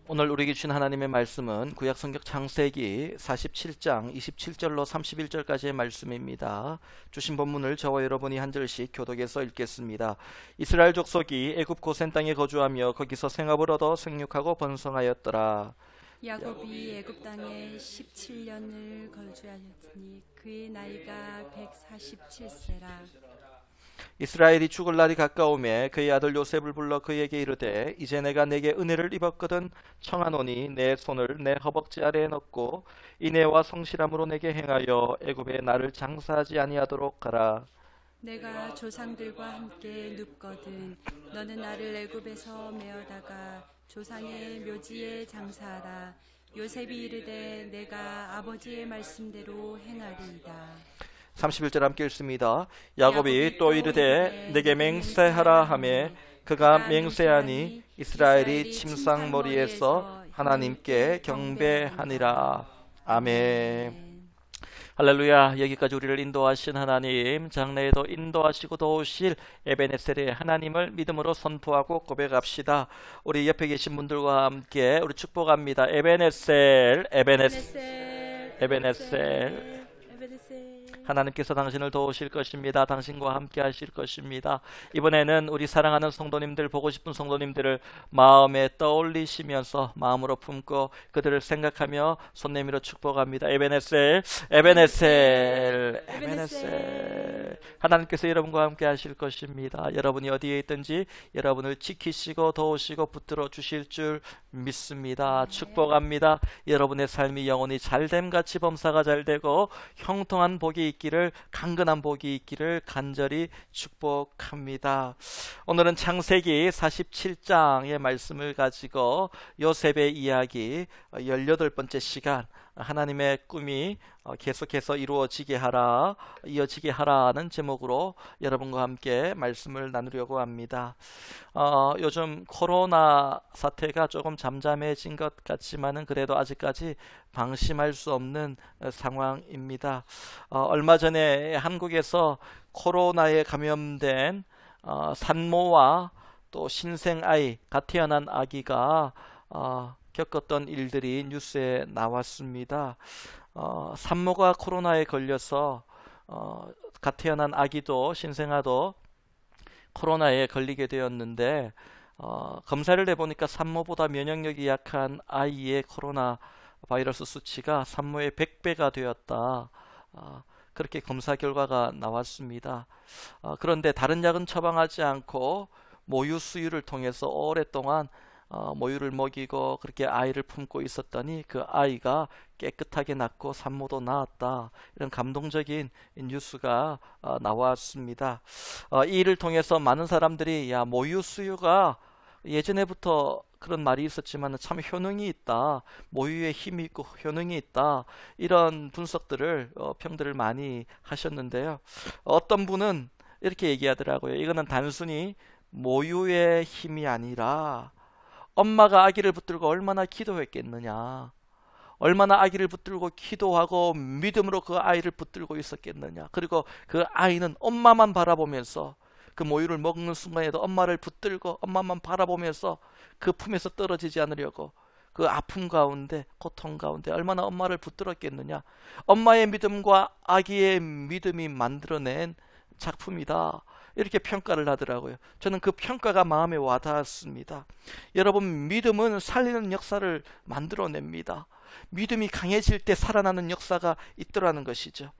오늘 우리에게 주신 하나님의 말씀은 구약성경 창세기 47장 27절로 31절까지의 말씀입니다. 주신 본문을 저와 여러분이 한 절씩 교독해서 읽겠습니다. 이스라엘 족속이 애굽 고센 땅에 거주하며 거기서 생업을 얻어 생육하고 번성하였더라. 야곱이 애굽 땅에 17년을 거주하였으니 그의 나이가 147세라. 이스라엘이 죽을 날이 가까우매 그의 아들 요셉을 불러 그에게 이르되 이제 내가 내게 은혜를 입었거든 청하노니 내 손을 내 허벅지 아래에 넣고 인애와 성실함으로 내게 행하여 애굽에 나를 장사하지 아니하도록 하라. 내가 조상들과 함께 눕거든 너는 나를 애굽에서 메어다가 조상의 묘지에 장사하라. 요셉이 이르되 내가 아버지의 말씀대로 행하리이다. 31절 함께 읽습니다. 야곱이 또 이르되 내게 맹세하라 하매 그가 맹세하니 이스라엘이 침상머리에서 하나님께 경배하니라. 아멘. 할렐루야. 여기까지 우리를 인도하신 하나님, 장래에도 인도하시고 도우실 에베네셀의 하나님을 믿음으로 선포하고 고백합시다. 우리 옆에 계신 분들과 함께 우리 축복합니다. 에베네셀, 에베네셀, 에베네셀. 하나님께서 당신을 도우실 것입니다. 당신과 함께 하실 것입니다. 이번에는 우리 사랑하는 성도님들, 보고 싶은 성도님들을 마음에 떠올리시면서 마음으로 품고 그들을 생각하며 손 내밀어 축복합니다. 에베네셀, 에베네셀, 에베네셀. 하나님께서 여러분과 함께 하실 것입니다. 여러분이 어디에 있든지 여러분을 지키시고 도우시고 붙들어 주실 줄 믿습니다. 축복합니다. 여러분의 삶이 영원히 잘됨같이 범사가 잘되고 형통한 복이 있기를, 강건한 복이 있기를 간절히 축복합니다. 오늘은 창세기 47장의 말씀을 가지고 요셉의 이야기 18번째 시간, 하나님의 꿈이 계속해서 이루어지게 하라, 이어지게 하라는 제목으로 여러분과 함께 말씀을 나누려고 합니다. 요즘 코로나 사태가 조금 잠잠해진 것 같지만은 그래도 아직까지 방심할 수 없는 상황입니다. 얼마 전에 한국에서 코로나에 감염된 산모와 또 신생아이, 갓 태어난 아기가 겪었던 일들이 뉴스에 나왔습니다. 산모가 코로나에 걸려서 갓 태어난 아기도 신생아도 코로나에 걸리게 되었는데 검사를 해보니까 산모보다 면역력이 약한 아이의 코로나 바이러스 수치가 산모의 100배가 되었다. 그렇게 검사 결과가 나왔습니다. 그런데 다른 약은 처방하지 않고 모유 수유를 통해서 오랫동안 모유를 먹이고 그렇게 아이를 품고 있었더니 그 아이가 깨끗하게 낳고 산모도 낳았다. 이런 감동적인 뉴스가 나왔습니다. 이 일을 통해서 많은 사람들이 야, 모유 수유가 예전에부터 그런 말이 있었지만 참 효능이 있다. 모유에 힘이 있고 효능이 있다. 이런 분석들을 평들을 많이 하셨는데요. 어떤 분은 이렇게 얘기하더라고요. 이거는 단순히 모유의 힘이 아니라 엄마가 아기를 붙들고 얼마나 기도했겠느냐, 얼마나 아기를 붙들고 기도하고 믿음으로 그 아이를 붙들고 있었겠느냐. 그리고 그 아이는 엄마만 바라보면서 그 모유를 먹는 순간에도 엄마를 붙들고 엄마만 바라보면서 그 품에서 떨어지지 않으려고 그 아픔 가운데, 고통 가운데 얼마나 엄마를 붙들었겠느냐. 엄마의 믿음과 아기의 믿음이 만들어낸 작품이다. 이렇게 평가를 하더라고요. 저는 그 평가가 마음에 와닿았습니다. 여러분, 믿음은 살리는 역사를 만들어냅니다. 믿음이 강해질 때 살아나는 역사가 있더라는 것이죠.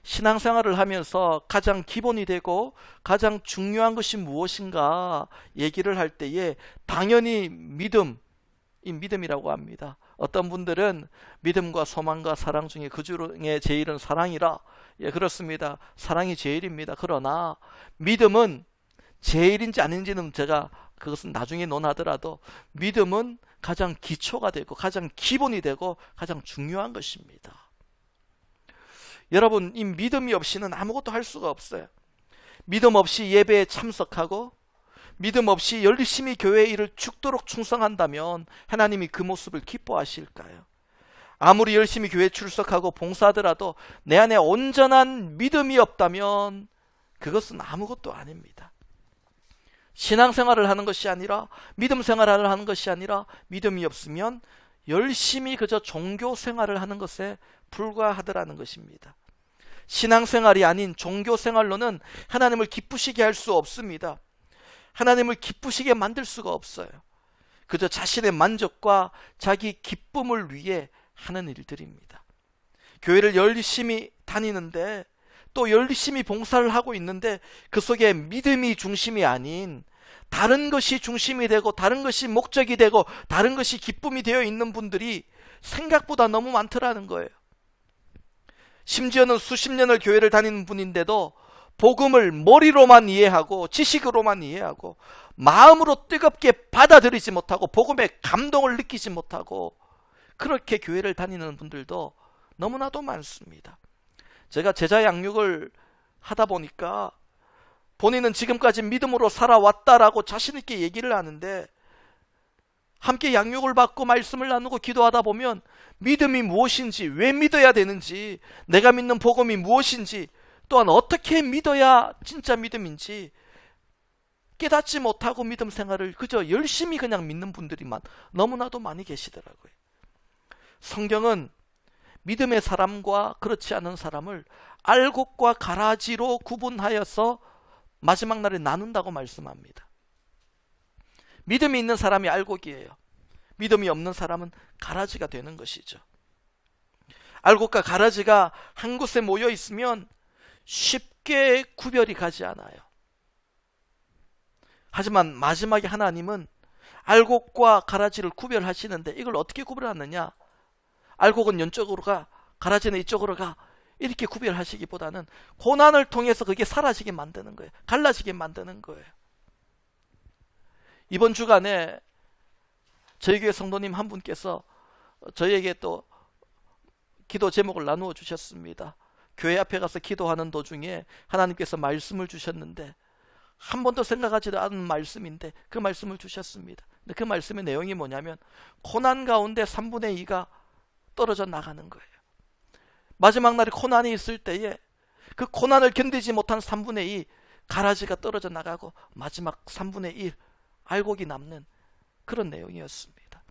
신앙생활을 하면서 가장 기본이 되고 가장 중요한 것이 무엇인가 얘기를 할 때에 당연히 이 믿음이라고 합니다. 어떤 분들은 믿음과 소망과 사랑 중에 그 중에 제일은 사랑이라. 예, 그렇습니다. 사랑이 제일입니다. 그러나 믿음은 제일인지 아닌지는 제가 그것은 나중에 논하더라도 믿음은 가장 기초가 되고 가장 기본이 되고 가장 중요한 것입니다. 여러분, 이 믿음이 없이는 아무것도 할 수가 없어요. 믿음 없이 예배에 참석하고 믿음 없이 열심히 교회의 일을 죽도록 충성한다면 하나님이 그 모습을 기뻐하실까요? 아무리 열심히 교회 출석하고 봉사하더라도 내 안에 온전한 믿음이 없다면 그것은 아무것도 아닙니다. 신앙생활을 하는 것이 아니라, 믿음 생활을 하는 것이 아니라, 믿음이 없으면 열심히 그저 종교생활을 하는 것에 불과하더라는 것입니다. 신앙생활이 아닌 종교생활로는 하나님을 기쁘시게 할 수 없습니다. 하나님을 기쁘시게 만들 수가 없어요. 그저 자신의 만족과 자기 기쁨을 위해 하는 일들입니다. 교회를 열심히 다니는데, 또 열심히 봉사를 하고 있는데, 그 속에 믿음이 중심이 아닌 다른 것이 중심이 되고, 다른 것이 목적이 되고, 다른 것이 기쁨이 되어 있는 분들이 생각보다 너무 많더라는 거예요. 심지어는 수십 년을 교회를 다니는 분인데도 복음을 머리로만 이해하고 지식으로만 이해하고 마음으로 뜨겁게 받아들이지 못하고 복음의 감동을 느끼지 못하고 그렇게 교회를 다니는 분들도 너무나도 많습니다. 제가 제자 양육을 하다 보니까 본인은 지금까지 믿음으로 살아왔다라고 자신 있게 얘기를 하는데, 함께 양육을 받고 말씀을 나누고 기도하다 보면 믿음이 무엇인지, 왜 믿어야 되는지, 내가 믿는 복음이 무엇인지, 또한 어떻게 믿어야 진짜 믿음인지 깨닫지 못하고 믿음 생활을 그저 열심히 그냥 믿는 분들이 너무나도 많이 계시더라고요. 성경은 믿음의 사람과 그렇지 않은 사람을 알곡과 가라지로 구분하여서 마지막 날에 나눈다고 말씀합니다. 믿음이 있는 사람이 알곡이에요. 믿음이 없는 사람은 가라지가 되는 것이죠. 알곡과 가라지가 한 곳에 모여 있으면 쉽게 구별이 가지 않아요. 하지만 마지막에 하나님은 알곡과 가라지를 구별하시는데, 이걸 어떻게 구별하느냐? 알곡은 이쪽으로 가, 가라지는 이쪽으로 가, 이렇게 구별하시기보다는 고난을 통해서 그게 사라지게 만드는 거예요. 갈라지게 만드는 거예요. 이번 주간에 저희 교회 성도님 한 분께서 저희에게 또 기도 제목을 나누어 주셨습니다. 교회 앞에 가서 기도하는 도중에 하나님께서 말씀을 주셨는데, 한 번도 생각하지도 않은 말씀인데 그 말씀을 주셨습니다. 근데 그 말씀의 내용이 뭐냐면, 고난 가운데 3분의 2가 떨어져 나가는 거예요. 마지막 날에 고난이 있을 때에 그 고난을 견디지 못한 3분의 2 가라지가 떨어져 나가고 마지막 3분의 1 알곡이 남는 그런 내용이었습니다.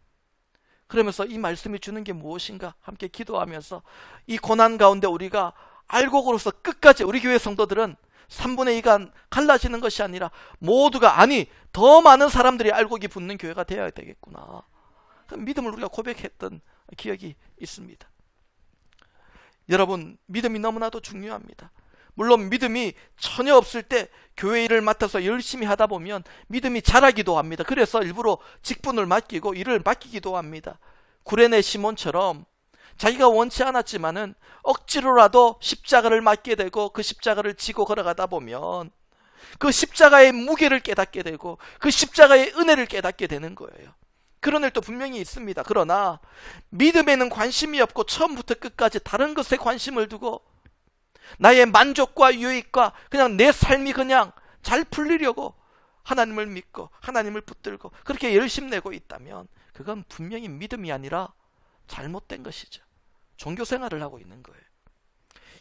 그러면서 이 말씀이 주는 게 무엇인가 함께 기도하면서, 이 고난 가운데 우리가 알곡으로서 끝까지, 우리 교회 성도들은 3분의 2가 갈라지는 것이 아니라 모두가, 아니 더 많은 사람들이 알곡이 붙는 교회가 되어야 되겠구나, 믿음을 우리가 고백했던 기억이 있습니다. 여러분, 믿음이 너무나도 중요합니다. 물론 믿음이 전혀 없을 때 교회 일을 맡아서 열심히 하다 보면 믿음이 자라기도 합니다. 그래서 일부러 직분을 맡기고 일을 맡기기도 합니다. 구레네 시몬처럼 자기가 원치 않았지만은 억지로라도 십자가를 맡게 되고 그 십자가를 지고 걸어가다 보면 그 십자가의 무게를 깨닫게 되고 그 십자가의 은혜를 깨닫게 되는 거예요. 그런 일도 분명히 있습니다. 그러나 믿음에는 관심이 없고 처음부터 끝까지 다른 것에 관심을 두고 나의 만족과 유익과 그냥 내 삶이 그냥 잘 풀리려고 하나님을 믿고 하나님을 붙들고 그렇게 열심 내고 있다면 그건 분명히 믿음이 아니라 잘못된 것이죠. 종교생활을 하고 있는 거예요.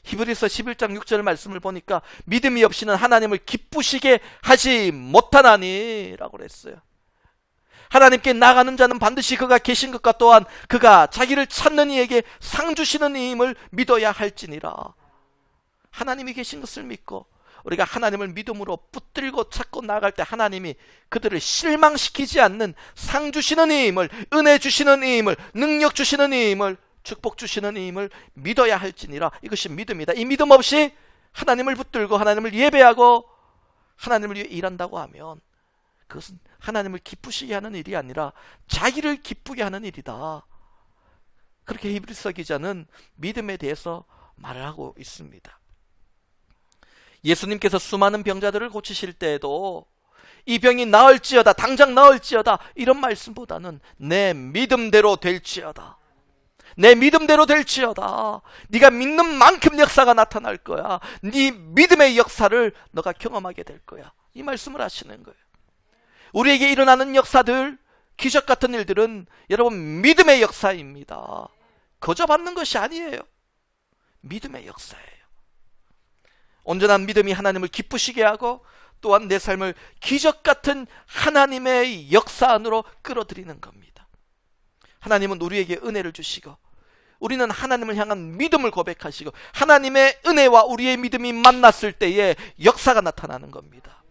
히브리서 11장 6절 말씀을 보니까 믿음이 없이는 하나님을 기쁘시게 하지 못하나니 라고 그랬어요. 하나님께 나가는 자는 반드시 그가 계신 것과 또한 그가 자기를 찾는 이에게 상 주시는 이임을 믿어야 할지니라. 하나님이 계신 것을 믿고 우리가 하나님을 믿음으로 붙들고 찾고 나아갈 때 하나님이 그들을 실망시키지 않는 상 주시는 이임을, 은혜 주시는 이임을, 능력 주시는 이임을, 축복 주시는 이임을 믿어야 할지니라. 이것이 믿음이다. 이 믿음 없이 하나님을 붙들고 하나님을 예배하고 하나님을 위해 일한다고 하면 그것은 하나님을 기쁘시게 하는 일이 아니라 자기를 기쁘게 하는 일이다. 그렇게 히브리서 기자는 믿음에 대해서 말을 하고 있습니다. 예수님께서 수많은 병자들을 고치실 때에도 이 병이 나을지어다, 당장 나을지어다 이런 말씀보다는 내 믿음대로 될지어다, 내 믿음대로 될지어다, 네가 믿는 만큼 역사가 나타날 거야, 네 믿음의 역사를 너가 경험하게 될 거야, 이 말씀을 하시는 거예요. 우리에게 일어나는 역사들, 기적 같은 일들은 여러분 믿음의 역사입니다. 거저 받는 것이 아니에요. 믿음의 역사예요. 온전한 믿음이 하나님을 기쁘시게 하고 또한 내 삶을 기적 같은 하나님의 역사 안으로 끌어들이는 겁니다. 하나님은 우리에게 은혜를 주시고 우리는 하나님을 향한 믿음을 고백하시고 하나님의 은혜와 우리의 믿음이 만났을 때에 역사가 나타나는 겁니다.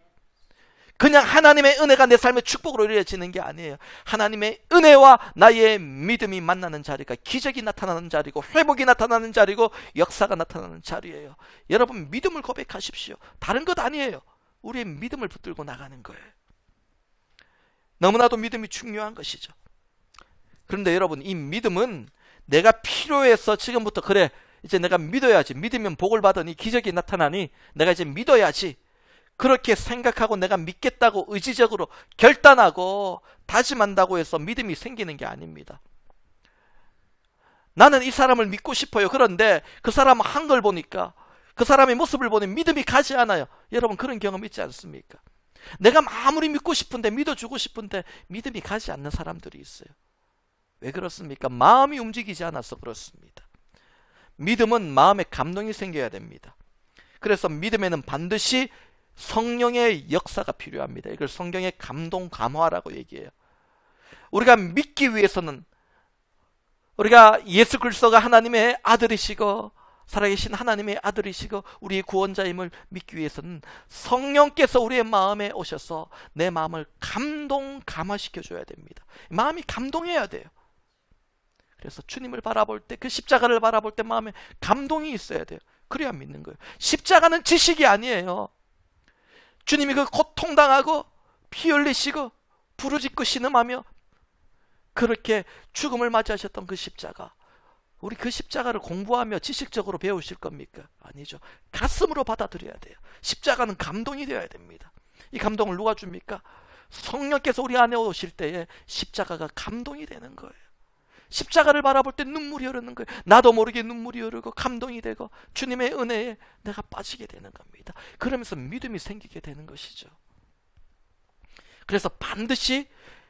그냥 하나님의 은혜가 내 삶의 축복으로 이루어지는 게 아니에요. 하나님의 은혜와 나의 믿음이 만나는 자리가 기적이 나타나는 자리고 회복이 나타나는 자리고 역사가 나타나는 자리예요. 여러분 믿음을 고백하십시오. 다른 것 아니에요. 우리의 믿음을 붙들고 나가는 거예요. 너무나도 믿음이 중요한 것이죠. 그런데 여러분 이 믿음은 내가 필요해서 지금부터 그래 이제 내가 믿어야지, 믿으면 복을 받으니 기적이 나타나니 내가 이제 믿어야지, 그렇게 생각하고 내가 믿겠다고 의지적으로 결단하고 다짐한다고 해서 믿음이 생기는 게 아닙니다. 나는 이 사람을 믿고 싶어요. 그런데 그 사람 한 걸 보니까, 그 사람의 모습을 보니 믿음이 가지 않아요. 여러분 그런 경험 있지 않습니까? 내가 아무리 믿고 싶은데, 믿어주고 싶은데 믿음이 가지 않는 사람들이 있어요. 왜 그렇습니까? 마음이 움직이지 않아서 그렇습니다. 믿음은 마음에 감동이 생겨야 됩니다. 그래서 믿음에는 반드시 성령의 역사가 필요합니다. 이걸 성경의 감동 감화라고 얘기해요. 우리가 믿기 위해서는, 우리가 예수 그리스도가 하나님의 아들이시고 살아계신 하나님의 아들이시고 우리의 구원자임을 믿기 위해서는 성령께서 우리의 마음에 오셔서 내 마음을 감동 감화시켜 줘야 됩니다. 마음이 감동해야 돼요. 그래서 주님을 바라볼 때, 그 십자가를 바라볼 때 마음에 감동이 있어야 돼요. 그래야 믿는 거예요. 십자가는 지식이 아니에요. 주님이 그 고통당하고 피 흘리시고 부르짖고 신음하며 그렇게 죽음을 맞이하셨던 그 십자가, 우리 그 십자가를 공부하며 지식적으로 배우실 겁니까? 아니죠. 가슴으로 받아들여야 돼요. 십자가는 감동이 되어야 됩니다. 이 감동을 누가 줍니까? 성령께서 우리 안에 오실 때에 십자가가 감동이 되는 거예요. 십자가를 바라볼 때 눈물이 흐르는 거예요. 나도 모르게 눈물이 흐르고 감동이 되고 주님의 은혜에 내가 빠지게 되는 겁니다. 그러면서 믿음이 생기게 되는 것이죠. 그래서 반드시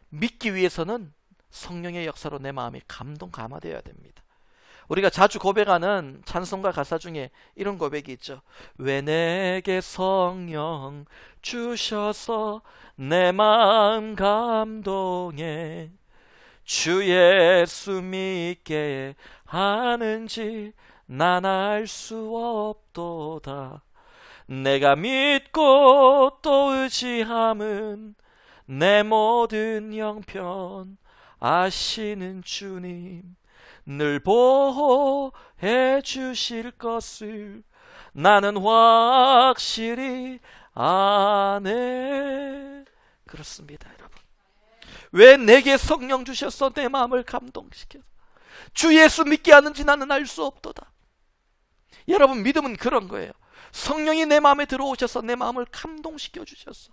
믿기 위해서는 성령의 역사로 내 마음이 감동 감화되어야 됩니다. 우리가 자주 고백하는 찬송가 가사 중에 이런 고백이 있죠. 왜 내게 성령 주셔서 내 마음 감동해 주 예수 믿게 하는지 난 알 수 없도다. 내가 믿고 또 의지함은 내 모든 형편 아시는 주님 늘 보호해 주실 것을 나는 확실히 아네. 그렇습니다, 여러분. 왜 내게 성령 주셔서 내 마음을 감동시켜서 주 예수 믿게 하는지 나는 알 수 없도다. 여러분 믿음은 그런 거예요. 성령이 내 마음에 들어오셔서 내 마음을 감동시켜 주셔서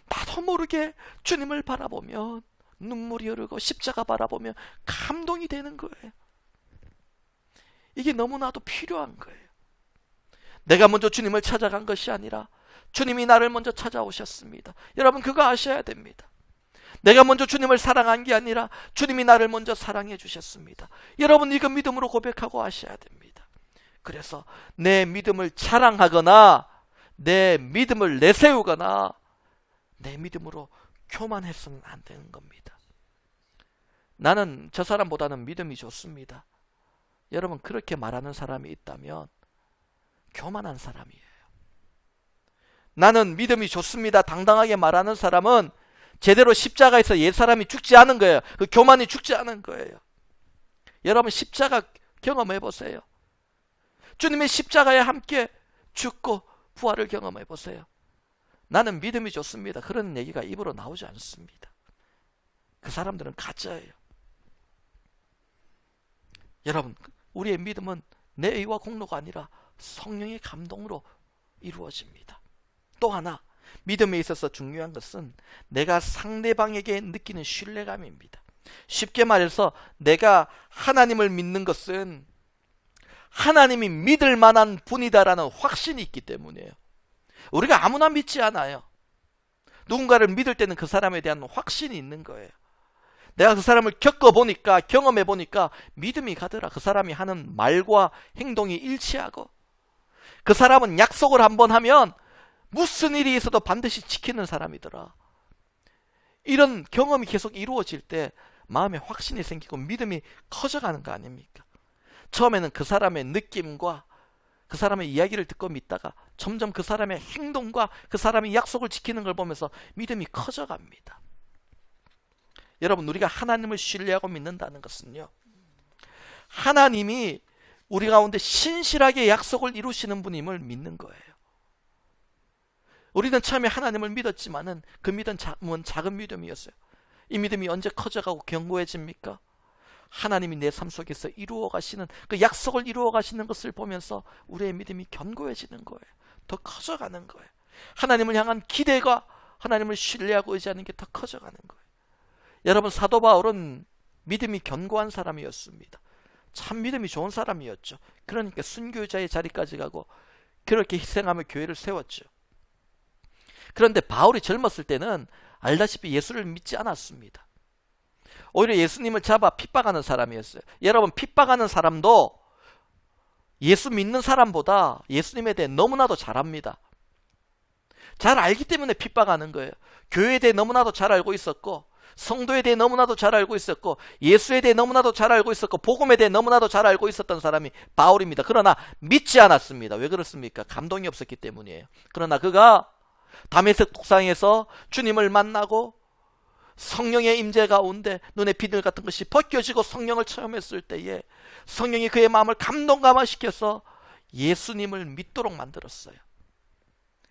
나도 모르게 주님을 바라보면 눈물이 흐르고 십자가 바라보면 감동이 되는 거예요. 이게 너무나도 필요한 거예요. 내가 먼저 주님을 찾아간 것이 아니라 주님이 나를 먼저 찾아오셨습니다. 여러분 그거 아셔야 됩니다. 내가 먼저 주님을 사랑한 게 아니라 주님이 나를 먼저 사랑해 주셨습니다. 여러분 이거 믿음으로 고백하고 하셔야 됩니다. 그래서 내 믿음을 자랑하거나 내 믿음을 내세우거나 내 믿음으로 교만해서는 안 되는 겁니다. 나는 저 사람보다는 믿음이 좋습니다. 여러분 그렇게 말하는 사람이 있다면 교만한 사람이에요. 나는 믿음이 좋습니다 당당하게 말하는 사람은 제대로 십자가에서 옛사람이 죽지 않은 거예요. 그 교만이 죽지 않은 거예요. 여러분 십자가 경험해 보세요. 주님의 십자가에 함께 죽고 부활을 경험해 보세요. 나는 믿음이 좋습니다 그런 얘기가 입으로 나오지 않습니다. 그 사람들은 가짜예요. 여러분 우리의 믿음은 내 의와 공로가 아니라 성령의 감동으로 이루어집니다. 또 하나 믿음에 있어서 중요한 것은 내가 상대방에게 느끼는 신뢰감입니다. 쉽게 말해서 내가 하나님을 믿는 것은 하나님이 믿을 만한 분이다라는 확신이 있기 때문이에요. 우리가 아무나 믿지 않아요. 누군가를 믿을 때는 그 사람에 대한 확신이 있는 거예요. 내가 그 사람을 겪어보니까 경험해보니까 믿음이 가더라. 그 사람이 하는 말과 행동이 일치하고 그 사람은 약속을 한번 하면 무슨 일이 있어도 반드시 지키는 사람이더라. 이런 경험이 계속 이루어질 때 마음에 확신이 생기고 믿음이 커져가는 거 아닙니까? 처음에는 그 사람의 느낌과 그 사람의 이야기를 듣고 믿다가 점점 그 사람의 행동과 그 사람이 약속을 지키는 걸 보면서 믿음이 커져갑니다. 여러분, 우리가 하나님을 신뢰하고 믿는다는 것은요, 하나님이 우리 가운데 신실하게 약속을 이루시는 분임을 믿는 거예요. 우리는 처음에 하나님을 믿었지만은 그 믿음은 작은 믿음이었어요. 이 믿음이 언제 커져가고 견고해집니까? 하나님이 내 삶 속에서 이루어 가시는 그 약속을 이루어 가시는 것을 보면서 우리의 믿음이 견고해지는 거예요. 더 커져가는 거예요. 하나님을 향한 기대가, 하나님을 신뢰하고 의지하는 게 더 커져가는 거예요. 여러분, 사도 바울은 믿음이 견고한 사람이었습니다. 참 믿음이 좋은 사람이었죠. 그러니까 순교자의 자리까지 가고 그렇게 희생하며 교회를 세웠죠. 그런데 바울이 젊었을 때는 알다시피 예수를 믿지 않았습니다. 오히려 예수님을 잡아 핍박하는 사람이었어요. 여러분, 핍박하는 사람도 예수 믿는 사람보다 예수님에 대해 너무나도 잘 압니다. 잘 알기 때문에 핍박하는 거예요. 교회에 대해 너무나도 잘 알고 있었고, 성도에 대해 너무나도 잘 알고 있었고, 예수에 대해 너무나도 잘 알고 있었고, 복음에 대해 너무나도 잘 알고 있었던 사람이 바울입니다. 그러나 믿지 않았습니다. 왜 그렇습니까? 감동이 없었기 때문이에요. 그러나 그가 다메섹 독상에서 주님을 만나고 성령의 임재 가운데 눈에 비늘 같은 것이 벗겨지고 성령을 체험했을 때에 성령이 그의 마음을 감동감화시켜서 예수님을 믿도록 만들었어요.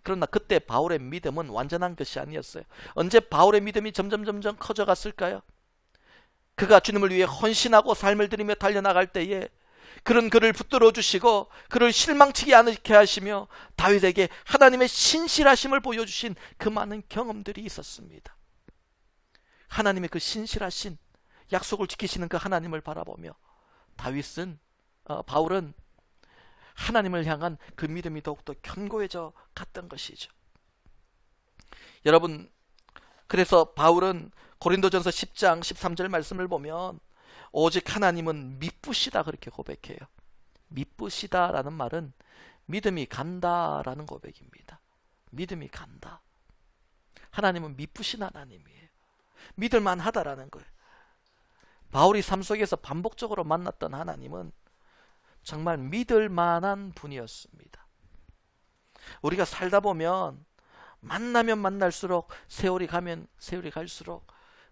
그러나 그때 바울의 믿음은 완전한 것이 아니었어요. 언제 바울의 믿음이 점점 커져갔을까요? 그가 주님을 위해 헌신하고 삶을 들이며 달려나갈 때에 그런 그를 붙들어 주시고 그를 실망치지 않게 하시며 다윗에게 하나님의 신실하심을 보여주신 그 많은 경험들이 있었습니다. 하나님의 그 신실하신 약속을 지키시는 그 하나님을 바라보며 바울은 하나님을 향한 그 믿음이 더욱더 견고해져 갔던 것이죠. 여러분, 그래서 바울은 고린도전서 10장 13절 말씀을 보면 오직 하나님은 미쁘시다 그렇게 고백해요. 미쁘시다라는 말은 믿음이 간다라는 고백입니다. 믿음이 간다. 하나님은 미쁘신 하나님이에요. 믿을만 하다라는 거예요. 바울이 삶 속에서 반복적으로 만났던 하나님은 정말 믿을 만한 분이었습니다. 우리가 살다 보면 만나면 만날수록 세월이 가면 세월이 갈수록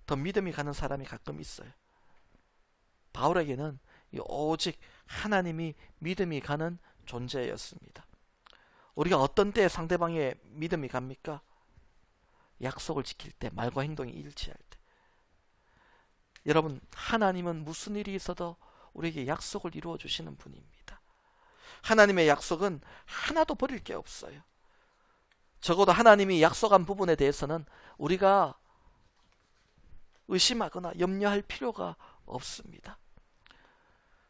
더 믿음이 가는 사람이 가끔 있어요. 바울에게는 오직 하나님이 믿음이 가는 존재였습니다. 우리가 어떤 때에 상대방의 믿음이 갑니까? 약속을 지킬 때, 말과 행동이 일치할 때. 여러분, 하나님은 무슨 일이 있어도 우리에게 약속을 이루어 주시는 분입니다. 하나님의 약속은 하나도 버릴 게 없어요. 적어도 하나님이 약속한 부분에 대해서는 우리가 의심하거나 염려할 필요가 없습니다.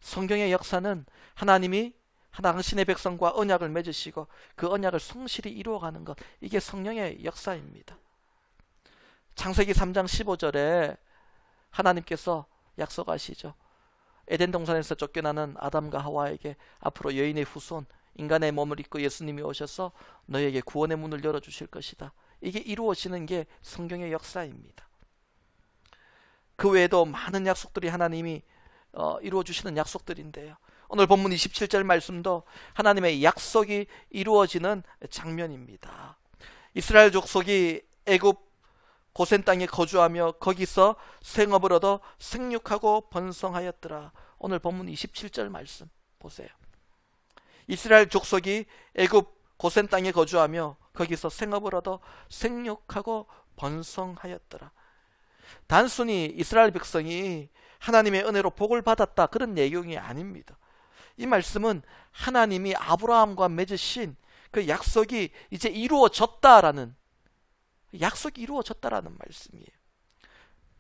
성경의 역사는 하나님이 당신의 백성과 언약을 맺으시고 그 언약을 성실히 이루어가는 것, 이게 성령의 역사입니다. 창세기 3장 15절에 하나님께서 약속하시죠. 에덴 동산에서 쫓겨나는 아담과 하와에게 앞으로 여인의 후손, 인간의 몸을 입고 예수님이 오셔서 너에게 구원의 문을 열어주실 것이다. 이게 이루어지는 게 성경의 역사입니다. 그 외에도 많은 약속들이 하나님이 이루어주시는 약속들인데요. 오늘 본문 27절 말씀도 하나님의 약속이 이루어지는 장면입니다. 이스라엘 족속이 애굽 고센 땅에 거주하며 거기서 생업을 얻어 생육하고 번성하였더라. 오늘 본문 27절 말씀 보세요. 이스라엘 족속이 애굽 고센 땅에 거주하며 거기서 생업을 얻어 생육하고 번성하였더라. 단순히 이스라엘 백성이 하나님의 은혜로 복을 받았다, 그런 내용이 아닙니다. 이 말씀은 하나님이 아브라함과 맺으신 그 약속이 이제 이루어졌다라는, 약속이 이루어졌다라는 말씀이에요.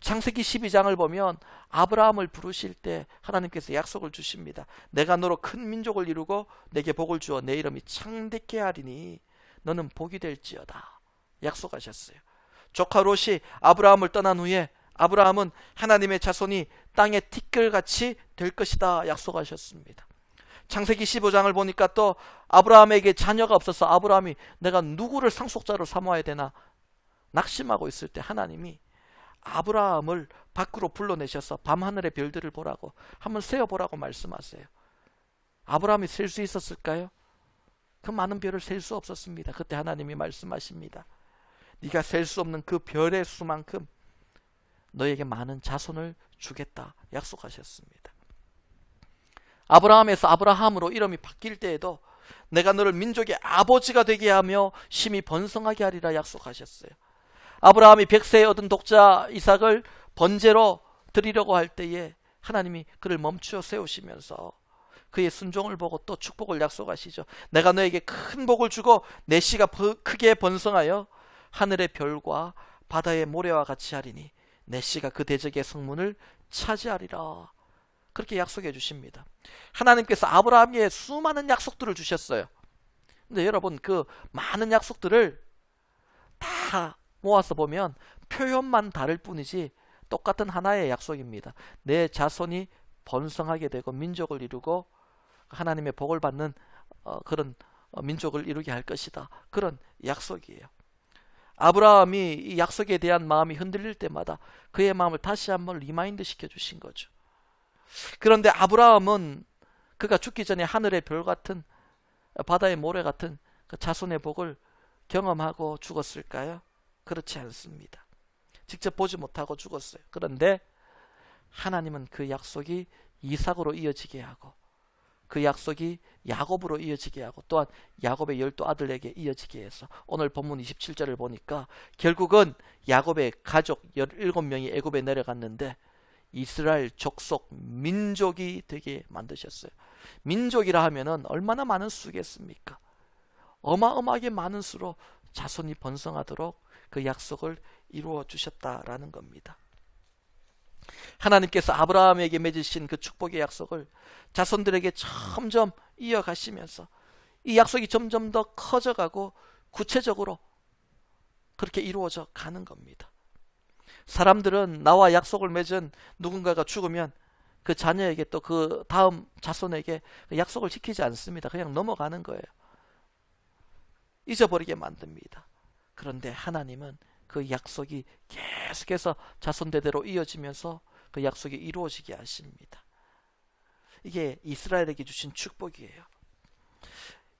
창세기 12장을 보면 아브라함을 부르실 때 하나님께서 약속을 주십니다. 내가 너로 큰 민족을 이루고 내게 복을 주어 내 이름이 창대케 하리니 너는 복이 될지어다 약속하셨어요. 조카 롯이 아브라함을 떠난 후에 아브라함은 하나님의 자손이 땅의 티끌같이 될 것이다 약속하셨습니다. 창세기 15장을 보니까 또 아브라함에게 자녀가 없어서 아브라함이 내가 누구를 상속자로 삼아야 되나 낙심하고 있을 때 하나님이 아브라함을 밖으로 불러내셔서 밤하늘의 별들을 보라고 한번 세어보라고 말씀하세요. 아브라함이 셀 수 있었을까요? 그 많은 별을 셀 수 없었습니다. 그때 하나님이 말씀하십니다. 네가 셀 수 없는 그 별의 수만큼 너에게 많은 자손을 주겠다 약속하셨습니다. 아브라함에서 아브라함으로 이름이 바뀔 때에도 내가 너를 민족의 아버지가 되게 하며 심히 번성하게 하리라 약속하셨어요. 아브라함이 100세에 얻은 독자 이삭을 번제로 드리려고 할 때에 하나님이 그를 멈추어 세우시면서 그의 순종을 보고 또 축복을 약속하시죠. 내가 너에게 큰 복을 주고 내 씨가 크게 번성하여 하늘의 별과 바다의 모래와 같이 하리니 내 씨가 그 대적의 성문을 차지하리라. 그렇게 약속해 주십니다. 하나님께서 아브라함에게 수많은 약속들을 주셨어요. 근데 여러분 그 많은 약속들을 다 모아서 보면 표현만 다를 뿐이지 똑같은 하나의 약속입니다. 내 자손이 번성하게 되고 민족을 이루고 하나님의 복을 받는 그런 민족을 이루게 할 것이다. 그런 약속이에요. 아브라함이 이 약속에 대한 마음이 흔들릴 때마다 그의 마음을 다시 한번 리마인드 시켜주신 거죠. 그런데 아브라함은 그가 죽기 전에 하늘의 별 같은 바다의 모래 같은 그 자손의 복을 경험하고 죽었을까요? 그렇지 않습니다. 직접 보지 못하고 죽었어요. 그런데 하나님은 그 약속이 이삭으로 이어지게 하고 그 약속이 야곱으로 이어지게 하고 또한 야곱의 12 아들에게 이어지게 해서 오늘 본문 27절을 보니까 결국은 야곱의 가족 17명이 애굽에 내려갔는데 이스라엘 족속 민족이 되게 만드셨어요. 민족이라 하면은 얼마나 많은 수겠습니까? 어마어마하게 많은 수로 자손이 번성하도록 그 약속을 이루어 주셨다라는 겁니다. 하나님께서 아브라함에게 맺으신 그 축복의 약속을 자손들에게 점점 이어가시면서 이 약속이 점점 더 커져가고 구체적으로 그렇게 이루어져 가는 겁니다. 사람들은 나와 약속을 맺은 누군가가 죽으면 그 자녀에게 또 그 다음 자손에게 그 약속을 지키지 않습니다. 그냥 넘어가는 거예요. 잊어버리게 만듭니다. 그런데 하나님은 그 약속이 계속해서 자손대대로 이어지면서 그 약속이 이루어지게 하십니다. 이게 이스라엘에게 주신 축복이에요.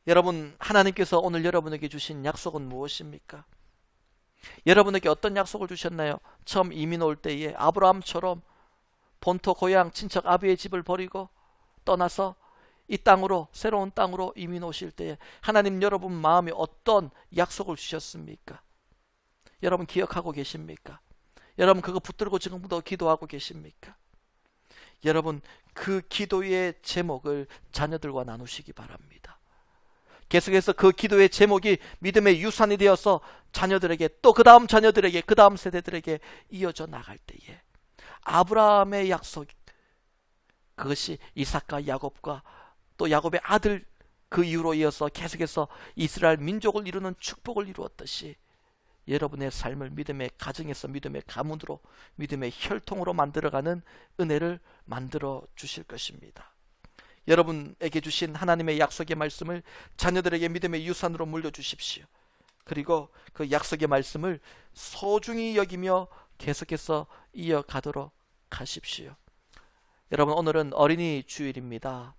여러분, 하나님께서 오늘 여러분에게 주신 약속은 무엇입니까? 여러분에게 어떤 약속을 주셨나요? 처음 이민 올 때에 아브라함처럼 본토 고향 친척 아비의 집을 버리고 떠나서 이 땅으로 새로운 땅으로 이민 오실 때에 하나님 여러분 마음에 어떤 약속을 주셨습니까? 여러분 기억하고 계십니까? 여러분 그거 붙들고 지금부터 기도하고 계십니까? 여러분 그 기도의 제목을 자녀들과 나누시기 바랍니다. 계속해서 그 기도의 제목이 믿음의 유산이 되어서 자녀들에게 또 그 다음 자녀들에게 그 다음 세대들에게 이어져 나갈 때에 아브라함의 약속, 그것이 이삭과 야곱과 또 야곱의 아들 그 이후로 이어서 계속해서 이스라엘 민족을 이루는 축복을 이루었듯이 여러분의 삶을 믿음의 가정에서 믿음의 가문으로 믿음의 혈통으로 만들어가는 은혜를 만들어 주실 것입니다. 여러분에게 주신 하나님의 약속의 말씀을 자녀들에게 믿음의 유산으로 물려주십시오. 그리고 그 약속의 말씀을 소중히 여기며 계속해서 이어가도록 하십시오. 여러분 오늘은 어린이 주일입니다.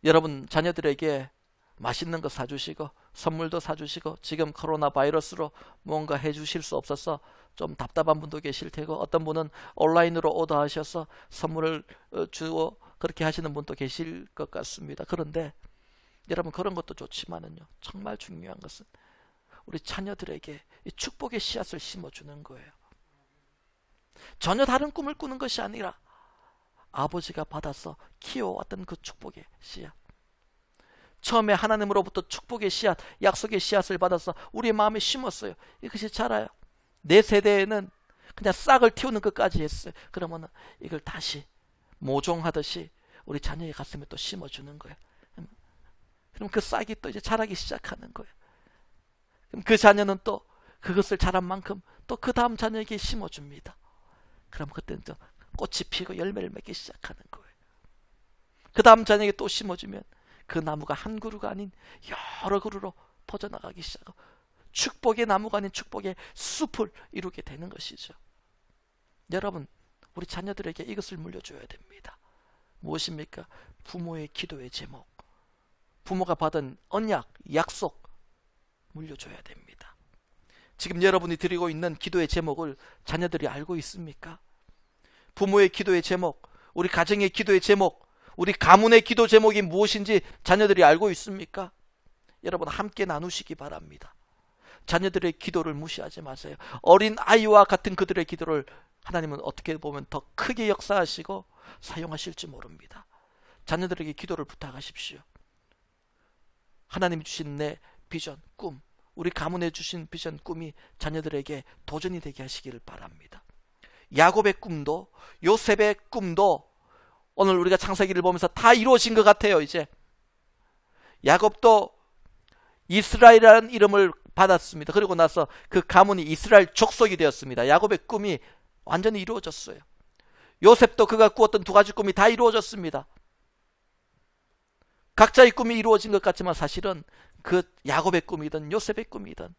여러분 자녀들에게 맛있는 거 사주시고 선물도 사주시고 지금 코로나 바이러스로 뭔가 해주실 수 없어서 좀 답답한 분도 계실 테고 어떤 분은 온라인으로 오더하셔서 선물을 주어 그렇게 하시는 분도 계실 것 같습니다. 그런데 여러분 그런 것도 좋지만은요 정말 중요한 것은 우리 자녀들에게 이 축복의 씨앗을 심어주는 거예요. 전혀 다른 꿈을 꾸는 것이 아니라 아버지가 받아서 키워왔던 그 축복의 씨앗, 처음에 하나님으로부터 축복의 씨앗, 약속의 씨앗을 받아서 우리의 마음에 심었어요. 이것이 자라요. 내 세대에는 그냥 싹을 틔우는 것까지 했어요. 그러면 이걸 다시 모종하듯이 우리 자녀의 가슴에 또 심어주는 거예요. 그럼 그 싹이 또 이제 자라기 시작하는 거예요. 그럼 그 자녀는 또 그것을 자란 만큼 또 그 다음 자녀에게 심어줍니다. 그럼 그때는 또 꽃이 피고 열매를 맺기 시작하는 거예요. 그 다음 자녀에게 또 심어주면 그 나무가 한 그루가 아닌 여러 그루로 퍼져나가기 시작하고 축복의 나무가 아닌 축복의 숲을 이루게 되는 것이죠. 여러분, 우리 자녀들에게 이것을 물려줘야 됩니다. 무엇입니까? 부모의 기도의 제목, 부모가 받은 언약, 약속 물려줘야 됩니다. 지금 여러분이 드리고 있는 기도의 제목을 자녀들이 알고 있습니까? 부모의 기도의 제목, 우리 가정의 기도의 제목, 우리 가문의 기도 제목이 무엇인지 자녀들이 알고 있습니까? 여러분, 함께 나누시기 바랍니다. 자녀들의 기도를 무시하지 마세요. 어린 아이와 같은 그들의 기도를 하나님은 어떻게 보면 더 크게 역사하시고 사용하실지 모릅니다. 자녀들에게 기도를 부탁하십시오. 하나님이 주신 내 비전, 꿈, 우리 가문에 주신 비전, 꿈이 자녀들에게 도전이 되게 하시기를 바랍니다. 야곱의 꿈도 요셉의 꿈도 오늘 우리가 창세기를 보면서 다 이루어진 것 같아요. 이제 야곱도 이스라엘이라는 이름을 받았습니다. 그리고 나서 그 가문이 이스라엘 족속이 되었습니다. 야곱의 꿈이 완전히 이루어졌어요. 요셉도 그가 꾸었던 두 가지 꿈이 다 이루어졌습니다. 각자의 꿈이 이루어진 것 같지만 사실은 그 야곱의 꿈이든 요셉의 꿈이든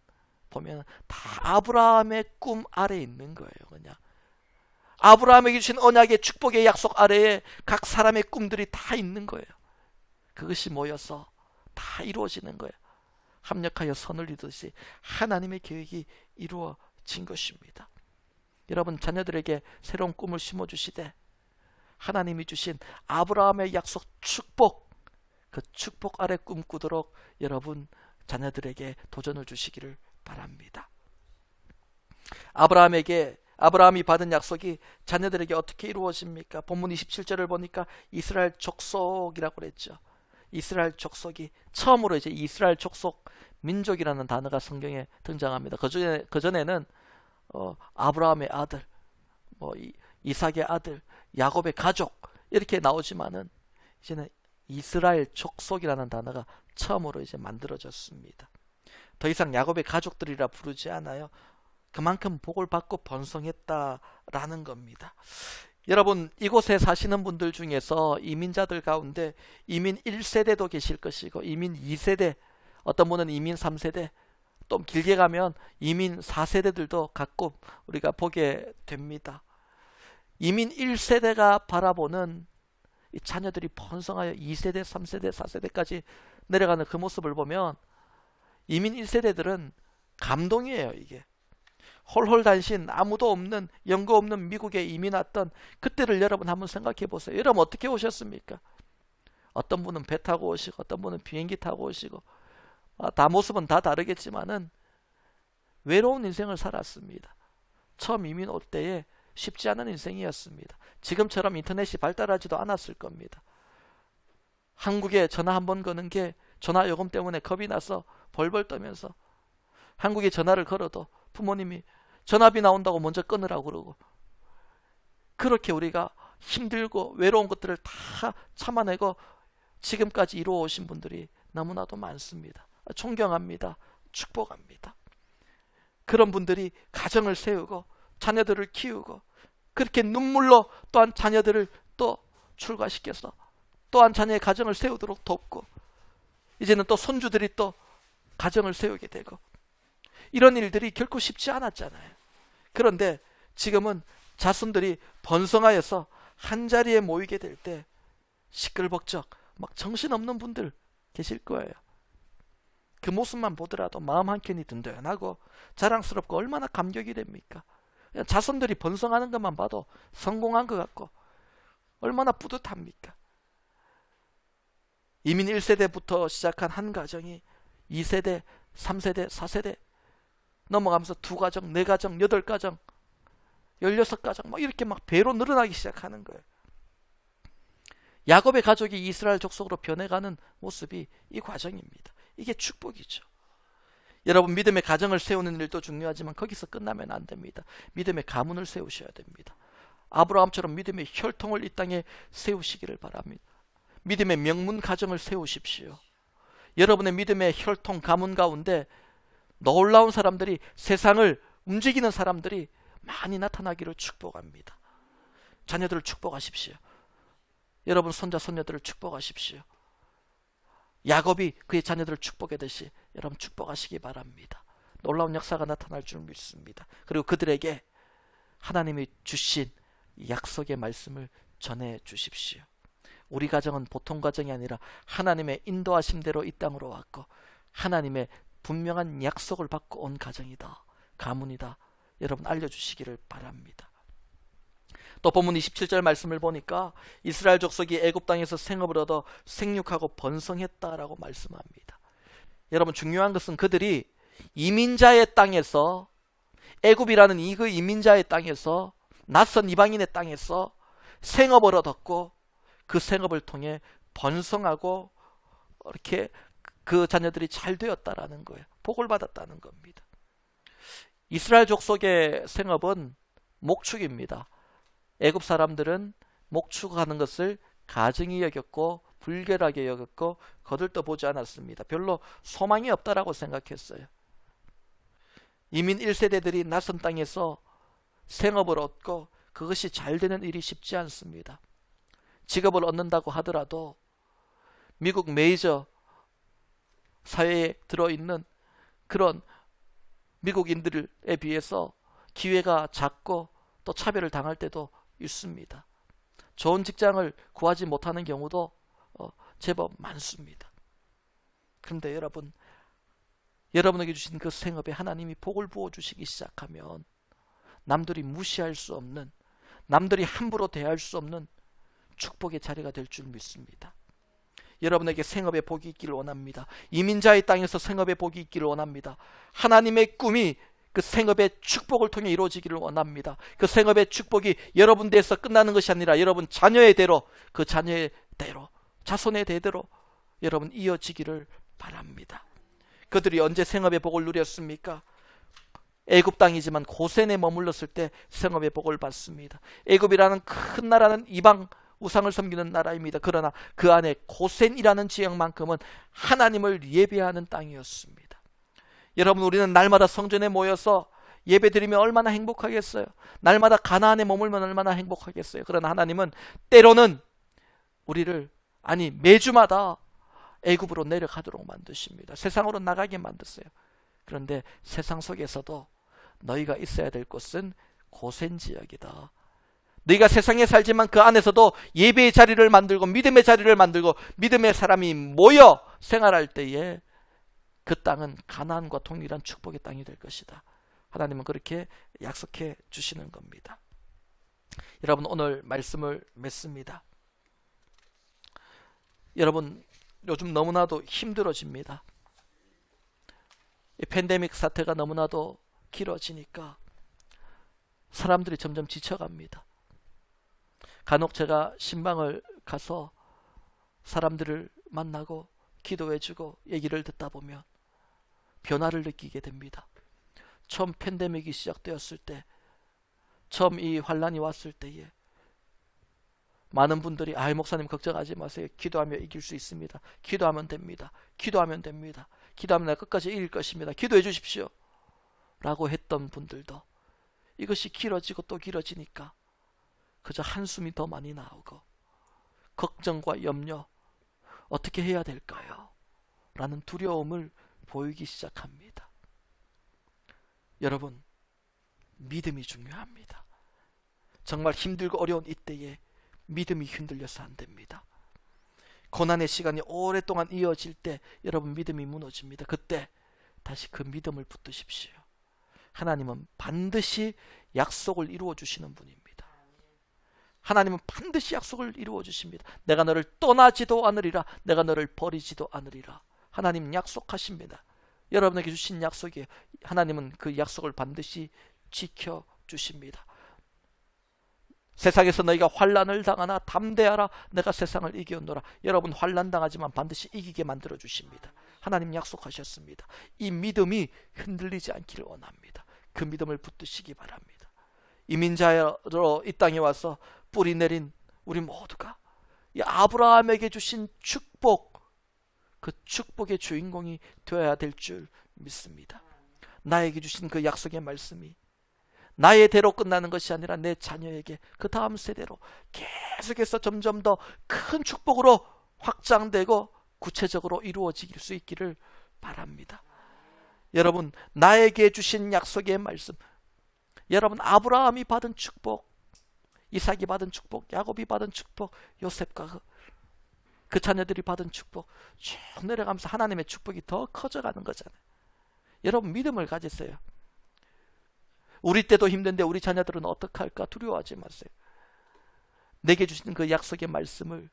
보면 다 아브라함의 꿈 아래에 있는 거예요. 그냥 아브라함에게 주신 언약의 축복의 약속 아래에 각 사람의 꿈들이 다 있는 거예요. 그것이 모여서 다 이루어지는 거예요. 합력하여 선을 이루듯이 하나님의 계획이 이루어진 것입니다. 여러분, 자녀들에게 새로운 꿈을 심어주시되 하나님이 주신 아브라함의 약속 축복, 그 축복 아래 꿈꾸도록 여러분 자녀들에게 도전을 주시기를 바랍니다. 아브라함이 받은 약속이 자녀들에게 어떻게 이루어집니까? 본문 27절을 보니까 이스라엘 족속이라고 그랬죠. 이스라엘 족속이 처음으로 이제 이스라엘 족속 민족이라는 단어가 성경에 등장합니다. 그 전에는 아브라함의 아들, 이삭의 아들, 야곱의 가족 이렇게 나오지만은 이제는 이스라엘 족속이라는 단어가 처음으로 이제 만들어졌습니다. 더 이상 야곱의 가족들이라 부르지 않아요. 그만큼 복을 받고 번성했다라는 겁니다. 여러분, 이곳에 사시는 분들 중에서 이민자들 가운데 이민 1세대도 계실 것이고 이민 2세대, 어떤 분은 이민 3세대, 또 길게 가면 이민 4세대들도 가끔 우리가 보게 됩니다. 이민 1세대가 바라보는 이 자녀들이 번성하여 2세대, 3세대, 4세대까지 내려가는 그 모습을 보면 이민 1세대들은 감동이에요. 이게 홀홀단신, 아무도 없는, 연고 없는 미국에 이민 왔던 그때를 여러분 한번 생각해 보세요. 여러분 어떻게 오셨습니까? 어떤 분은 배 타고 오시고 어떤 분은 비행기 타고 오시고 다 모습은 다 다르겠지만은 외로운 인생을 살았습니다. 처음 이민 올 때에 쉽지 않은 인생이었습니다. 지금처럼 인터넷이 발달하지도 않았을 겁니다. 한국에 전화 한 번 거는 게 전화 요금 때문에 겁이 나서 벌벌 떠면서 한국에 전화를 걸어도 부모님이 전화비 나온다고 먼저 끊으라고 그러고, 그렇게 우리가 힘들고 외로운 것들을 다 참아내고 지금까지 이루어오신 분들이 너무나도 많습니다. 존경합니다. 축복합니다. 그런 분들이 가정을 세우고 자녀들을 키우고 그렇게 눈물로 또한 자녀들을 또 출가시켜서 또한 자녀의 가정을 세우도록 돕고 이제는 또 손주들이 또 가정을 세우게 되고, 이런 일들이 결코 쉽지 않았잖아요. 그런데 지금은 자손들이 번성하여서 한자리에 모이게 될 때 시끌벅적 막 정신없는 분들 계실 거예요. 그 모습만 보더라도 마음 한켠이 든든하고 자랑스럽고 얼마나 감격이 됩니까? 자손들이 번성하는 것만 봐도 성공한 것 같고 얼마나 뿌듯합니까? 이민 1세대부터 시작한 한 가정이 2세대, 3세대, 4세대 넘어가면서 2가정, 4가정, 8가정, 16가정 막 이렇게 막 배로 늘어나기 시작하는 거예요. 야곱의 가족이 이스라엘 족속으로 변해가는 모습이 이 과정입니다. 이게 축복이죠. 여러분, 믿음의 가정을 세우는 일도 중요하지만 거기서 끝나면 안 됩니다. 믿음의 가문을 세우셔야 됩니다. 아브라함처럼 믿음의 혈통을 이 땅에 세우시기를 바랍니다. 믿음의 명문 가정을 세우십시오. 여러분의 믿음의 혈통 가문 가운데 놀라운 사람들이, 세상을 움직이는 사람들이 많이 나타나기를 축복합니다. 자녀들을 축복하십시오. 여러분 손자 손녀들을 축복하십시오. 야곱이 그의 자녀들을 축복하듯이 여러분 축복하시기 바랍니다. 놀라운 역사가 나타날 줄 믿습니다. 그리고 그들에게 하나님이 주신 약속의 말씀을 전해 주십시오. 우리 가정은 보통 가정이 아니라 하나님의 인도하심대로 이 땅으로 왔고 하나님의 분명한 약속을 받고 온 가정이다, 가문이다, 여러분 알려주시기를 바랍니다. 또 본문 27절 말씀을 보니까 이스라엘 족속이 애굽 땅에서 생업을 얻어 생육하고 번성했다라고 말씀합니다. 여러분 중요한 것은 그들이 이민자의 땅에서, 애굽이라는 그 이민자의 땅에서, 낯선 이방인의 땅에서 생업을 얻었고 그 생업을 통해 번성하고 이렇게 그 자녀들이 잘 되었다라는 거예요. 복을 받았다는 겁니다. 이스라엘 족속의 생업은 목축입니다. 애굽 사람들은 목축하는 것을 가증히 여겼고 불결하게 여겼고 거들떠보지 않았습니다. 별로 소망이 없다라고 생각했어요. 이민 1세대들이 낯선 땅에서 생업을 얻고 그것이 잘 되는 일이 쉽지 않습니다. 직업을 얻는다고 하더라도 미국 메이저 사회에 들어있는 그런 미국인들에 비해서 기회가 작고 또 차별을 당할 때도 있습니다. 좋은 직장을 구하지 못하는 경우도 제법 많습니다. 그런데 여러분에게 주신 그 생업에 하나님이 복을 부어주시기 시작하면 남들이 무시할 수 없는, 남들이 함부로 대할 수 없는 축복의 자리가 될 줄 믿습니다. 여러분에게 생업의 복이 있기를 원합니다. 이민자의 땅에서 생업의 복이 있기를 원합니다. 하나님의 꿈이 그 생업의 축복을 통해 이루어지기를 원합니다. 그 생업의 축복이 여러분 대에서 끝나는 것이 아니라 여러분 자녀의 대로, 그 자녀의 대로, 자손의 대대로 여러분 이어지기를 바랍니다. 그들이 언제 생업의 복을 누렸습니까? 애굽 땅이지만 고센에 머물렀을 때 생업의 복을 받습니다. 애굽이라는 큰 나라는 이방 우상을 섬기는 나라입니다. 그러나 그 안에 고센이라는 지역만큼은 하나님을 예배하는 땅이었습니다. 여러분 우리는 날마다 성전에 모여서 예배드리면 얼마나 행복하겠어요. 날마다 가나안에 머물면 얼마나 행복하겠어요. 그러나 하나님은 때로는 우리를, 아니 매주마다 애굽으로 내려가도록 만드십니다. 세상으로 나가게 만드세요. 그런데 세상 속에서도 너희가 있어야 될 곳은 고센 지역이다. 너희가 세상에 살지만 그 안에서도 예배의 자리를 만들고 믿음의 자리를 만들고 믿음의 사람이 모여 생활할 때에 그 땅은 가나안과 동일한 축복의 땅이 될 것이다. 하나님은 그렇게 약속해 주시는 겁니다. 여러분 오늘 말씀을 맺습니다. 여러분 요즘 너무나도 힘들어집니다. 이 팬데믹 사태가 너무나도 길어지니까 사람들이 점점 지쳐갑니다. 간혹 제가 신방을 가서 사람들을 만나고 기도해주고 얘기를 듣다 보면 변화를 느끼게 됩니다. 처음 팬데믹이 시작되었을 때, 처음 이 환란이 왔을 때에 많은 분들이 목사님 걱정하지 마세요. 기도하며 이길 수 있습니다. 기도하면 됩니다. 기도하면 됩니다. 기도하면 내가 끝까지 이길 것입니다. 기도해 주십시오. 라고 했던 분들도 이것이 길어지고 또 길어지니까 그저 한숨이 더 많이 나오고 걱정과 염려, 어떻게 해야 될까요? 라는 두려움을 보이기 시작합니다. 여러분, 믿음이 중요합니다. 정말 힘들고 어려운 이때에 믿음이 흔들려서 안 됩니다. 고난의 시간이 오랫동안 이어질 때 여러분 믿음이 무너집니다. 그때 다시 그 믿음을 붙드십시오. 하나님은 반드시 약속을 이루어 주시는 분입니다. 하나님은 반드시 약속을 이루어 주십니다. 내가 너를 떠나지도 않으리라. 내가 너를 버리지도 않으리라. 하나님 약속하십니다. 여러분에게 주신 약속이에요. 하나님은 그 약속을 반드시 지켜주십니다. 세상에서 너희가 환난을 당하나 담대하라. 내가 세상을 이겨노라. 여러분 환난 당하지만 반드시 이기게 만들어 주십니다. 하나님 약속하셨습니다. 이 믿음이 흔들리지 않기를 원합니다. 그 믿음을 붙드시기 바랍니다. 이민자로 이 땅에 와서 뿌리 내린 우리 모두가 이 아브라함에게 주신 축복, 그 축복의 주인공이 되어야 될 줄 믿습니다. 나에게 주신 그 약속의 말씀이 나의 대로 끝나는 것이 아니라 내 자녀에게 그 다음 세대로 계속해서 점점 더 큰 축복으로 확장되고 구체적으로 이루어질 수 있기를 바랍니다. 여러분, 나에게 주신 약속의 말씀, 여러분 아브라함이 받은 축복, 이삭이 받은 축복, 야곱이 받은 축복, 요셉과 그 자녀들이 받은 축복 쭉 내려가면서 하나님의 축복이 더 커져가는 거잖아요. 여러분 믿음을 가지세요. 우리 때도 힘든데 우리 자녀들은 어떻게 할까 두려워하지 마세요. 내게 주신 그 약속의 말씀을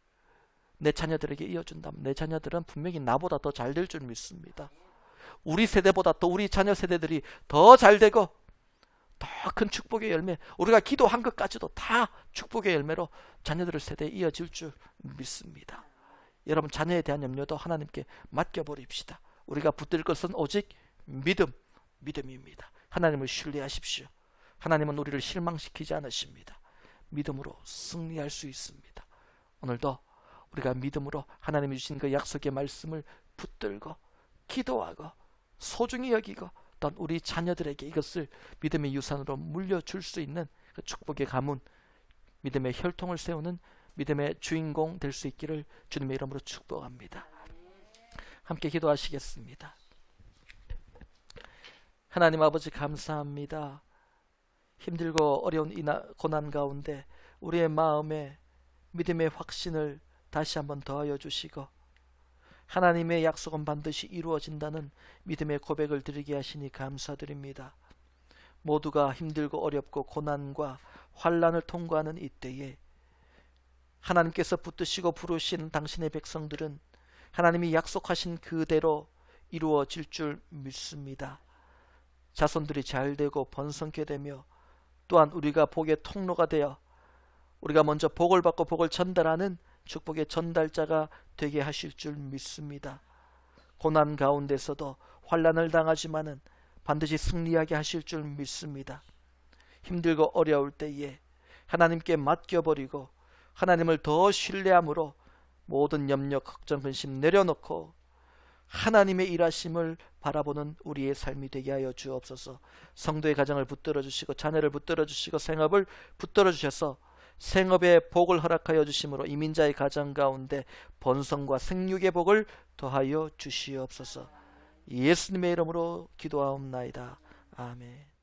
내 자녀들에게 이어준다면 내 자녀들은 분명히 나보다 더 잘 될 줄 믿습니다. 우리 세대보다 또 우리 자녀 세대들이 더 잘 되고 더 큰 축복의 열매, 우리가 기도한 것까지도 다 축복의 열매로 자녀들의 세대에 이어질 줄 믿습니다. 여러분 자녀에 대한 염려도 하나님께 맡겨버립시다. 우리가 붙들 것은 오직 믿음입니다. 하나님을 신뢰하십시오. 하나님은 우리를 실망시키지 않으십니다. 믿음으로 승리할 수 있습니다. 오늘도 우리가 믿음으로 하나님이 주신 그 약속의 말씀을 붙들고 기도하고 소중히 여기고 또한 우리 자녀들에게 이것을 믿음의 유산으로 물려줄 수 있는 그 축복의 가문, 믿음의 혈통을 세우는 믿음의 주인공 될 수 있기를 주님의 이름으로 축복합니다. 함께 기도하시겠습니다. 하나님 아버지 감사합니다. 힘들고 어려운 이 고난 가운데 우리의 마음에 믿음의 확신을 다시 한번 더하여 주시고 하나님의 약속은 반드시 이루어진다는 믿음의 고백을 드리게 하시니 감사드립니다. 모두가 힘들고 어렵고 고난과 환난을 통과하는 이때에 하나님께서 붙드시고 부르신 당신의 백성들은 하나님이 약속하신 그대로 이루어질 줄 믿습니다. 자손들이 잘되고 번성케 되며 또한 우리가 복의 통로가 되어 우리가 먼저 복을 받고 복을 전달하는 축복의 전달자가 되게 하실 줄 믿습니다. 고난 가운데서도 환난을 당하지만은 반드시 승리하게 하실 줄 믿습니다. 힘들고 어려울 때에 하나님께 맡겨버리고 하나님을 더 신뢰함으로 모든 염려, 걱정, 근심 내려놓고 하나님의 일하심을 바라보는 우리의 삶이 되게 하여 주옵소서. 성도의 가정을 붙들어 주시고 자녀를 붙들어 주시고 생업을 붙들어 주셔서 생업의 복을 허락하여 주심으로 이민자의 가정 가운데 번성과 생육의 복을 더하여 주시옵소서. 예수님의 이름으로 기도하옵나이다. 아멘.